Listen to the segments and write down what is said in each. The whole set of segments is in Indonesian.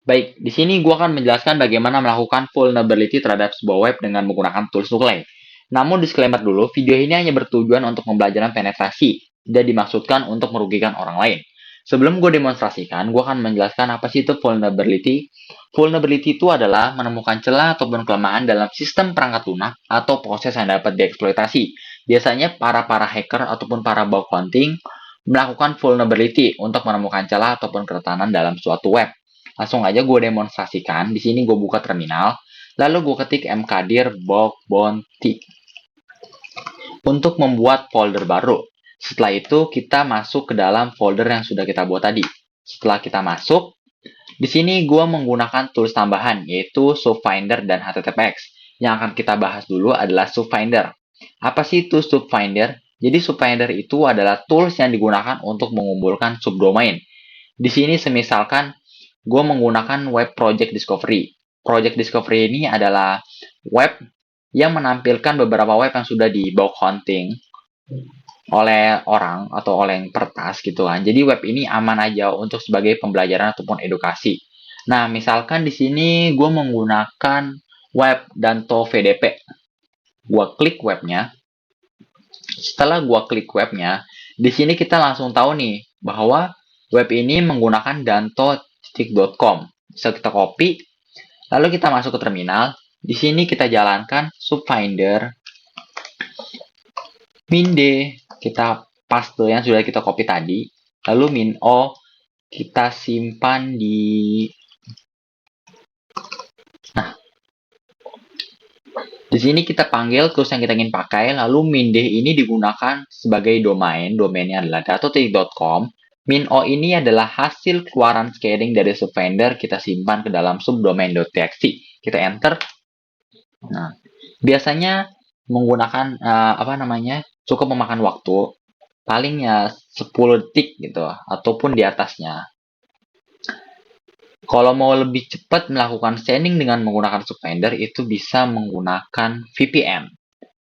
Baik, di sini gue akan menjelaskan bagaimana melakukan vulnerability terhadap sebuah web dengan menggunakan tools Nuclei. Namun disclaimer dulu, video ini hanya bertujuan untuk pembelajaran penetrasi, tidak dimaksudkan untuk merugikan orang lain. Sebelum gue demonstrasikan, gue akan menjelaskan apa sih itu vulnerability. Vulnerability itu adalah menemukan celah ataupun kelemahan dalam sistem perangkat lunak atau proses yang dapat dieksploitasi. Biasanya para hacker ataupun para bug hunting melakukan vulnerability untuk menemukan celah ataupun keretanan dalam suatu web. Langsung aja gue demonstrasikan. Di sini gue buka terminal, lalu gue ketik mkdir bug bounty untuk membuat folder baru. Setelah itu kita masuk ke dalam folder yang sudah kita buat tadi. Setelah kita masuk, di sini gue menggunakan tools tambahan yaitu SubFinder dan HTTPX. Yang akan kita bahas dulu adalah SubFinder. Apa sih itu SubFinder? Jadi SubFinder itu adalah tools yang digunakan untuk mengumpulkan subdomain. Di sini semisalkan gue menggunakan web project discovery. Project discovery ini adalah web yang menampilkan beberapa web yang sudah di bug hunting oleh orang atau oleh yang pertas gitu kan. Jadi web ini aman aja untuk sebagai pembelajaran ataupun edukasi. Nah, misalkan di sini gue menggunakan web Danto VDP. Gue klik webnya. Setelah gue klik webnya, di sini kita langsung tahu nih bahwa web ini menggunakan danto.com. Bisa kita copy, lalu kita masuk ke terminal. Di sini kita jalankan subfinder min d, kita paste yang sudah kita copy tadi, lalu min o kita simpan di di sini kita panggil tools yang kita ingin pakai, lalu min d ini digunakan sebagai domain, domainnya adalah dato.com. Min o ini adalah hasil keluaran scaling dari subfinder, kita simpan ke dalam subdomain.txt. Kita enter. Nah, biasanya menggunakan cukup memakan waktu paling ya 10 detik gitu ataupun di atasnya. Kalau mau lebih cepat melakukan scanning dengan menggunakan subfinder itu bisa menggunakan VPN.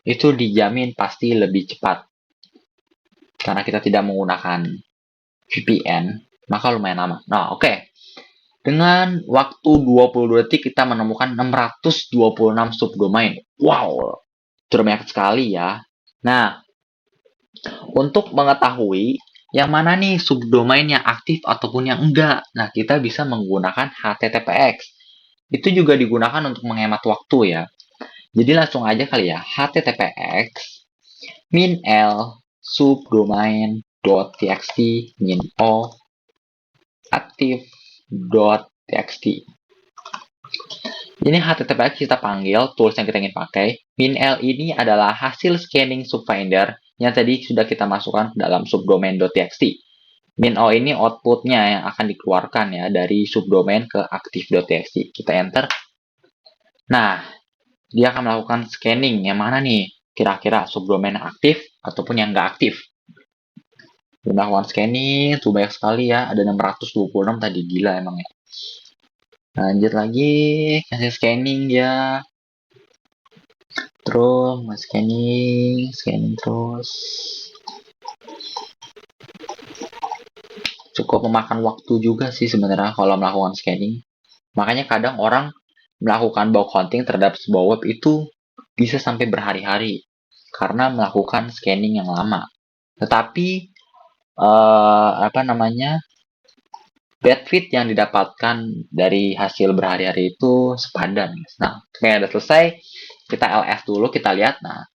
Itu dijamin pasti lebih cepat. Karena kita tidak menggunakan VPN, maka lumayan lama. Nah, oke. Dengan waktu 22 detik kita menemukan 626 subdomain. Wow, sudah banyak sekali ya. Nah, untuk mengetahui yang mana nih subdomain yang aktif ataupun yang enggak, nah kita bisa menggunakan HTTPX. Itu juga digunakan untuk menghemat waktu ya. Jadi langsung aja kali ya, HTTPX min L subdomain.txt min O aktif.txt. Ini HTTPX kita panggil tools yang kita ingin pakai. Min L ini adalah hasil scanning subfinder yang tadi sudah kita masukkan ke dalam subdomain.txt. Min O ini outputnya yang akan dikeluarkan ya dari subdomain ke aktif.txt. Kita enter. Nah, dia akan melakukan scanning yang mana nih kira-kira subdomain aktif ataupun yang nggak aktif. Dia melakukan scanning, tuh banyak sekali ya, ada 626 tadi, gila emang ya. Lanjut lagi, kasih scanning dia. Terus scanning terus. Cukup memakan waktu juga sih sebenarnya kalau melakukan scanning. Makanya kadang orang melakukan bug hunting terhadap sebuah web itu bisa sampai berhari-hari karena melakukan scanning yang lama. Tetapi bad fit yang didapatkan dari hasil berhari-hari itu sepadan. Nah, kayak udah selesai, kita ls dulu, kita lihat. Nah,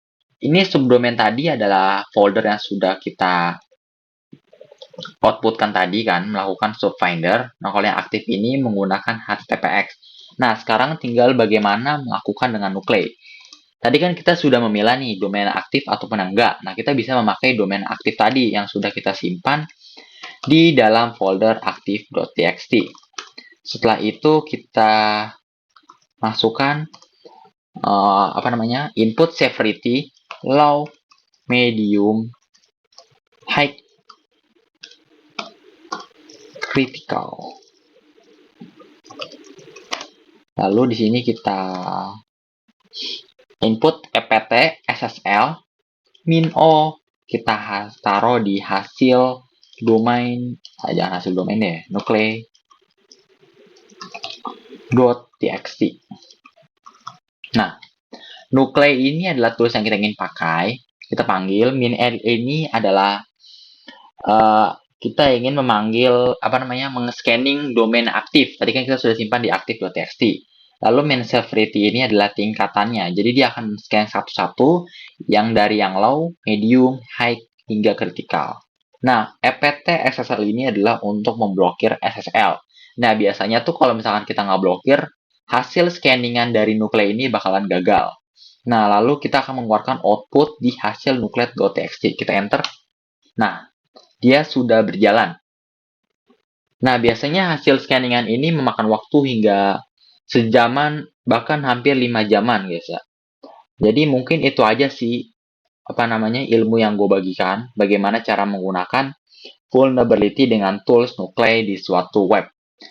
ini subdomain tadi adalah folder yang sudah kita outputkan tadi kan, melakukan subfinder. Nah, kalau yang aktif ini menggunakan HTTPX. Nah, sekarang tinggal bagaimana melakukan dengan Nuclei. Tadi kan kita sudah memilah nih domain aktif ataupun enggak. Nah, kita bisa memakai domain aktif tadi yang sudah kita simpan di dalam folder aktif.txt. Setelah itu kita masukkan input severity low, medium, high, critical. Lalu di sini kita input ept ssl min o, kita taruh di hasil domain, jangan hasil domain deh, Nuclei. .txt. Nah, Nuclei ini adalah tools yang kita ingin pakai. Kita panggil min.add ini adalah uh, kita ingin memanggil scanning domain aktif. Tadi kan kita sudah simpan di aktif.txt. Lalu main severity ini adalah tingkatannya. Jadi dia akan scan satu-satu yang dari yang low, medium, high hingga critical. Nah, ept SSL ini adalah untuk memblokir SSL. Nah, biasanya tuh kalau misalkan kita nggak blokir, hasil scanningan dari nuclei ini bakalan gagal. Nah, lalu kita akan mengeluarkan output di hasil nuclet.txt. Kita enter. Nah, dia sudah berjalan. Nah, biasanya hasil scanningan ini memakan waktu hingga sejaman, bahkan hampir 5 jaman, guys ya. Jadi mungkin itu aja sih ilmu yang gue bagikan, bagaimana cara menggunakan vulnerability dengan tools nuclei di suatu web.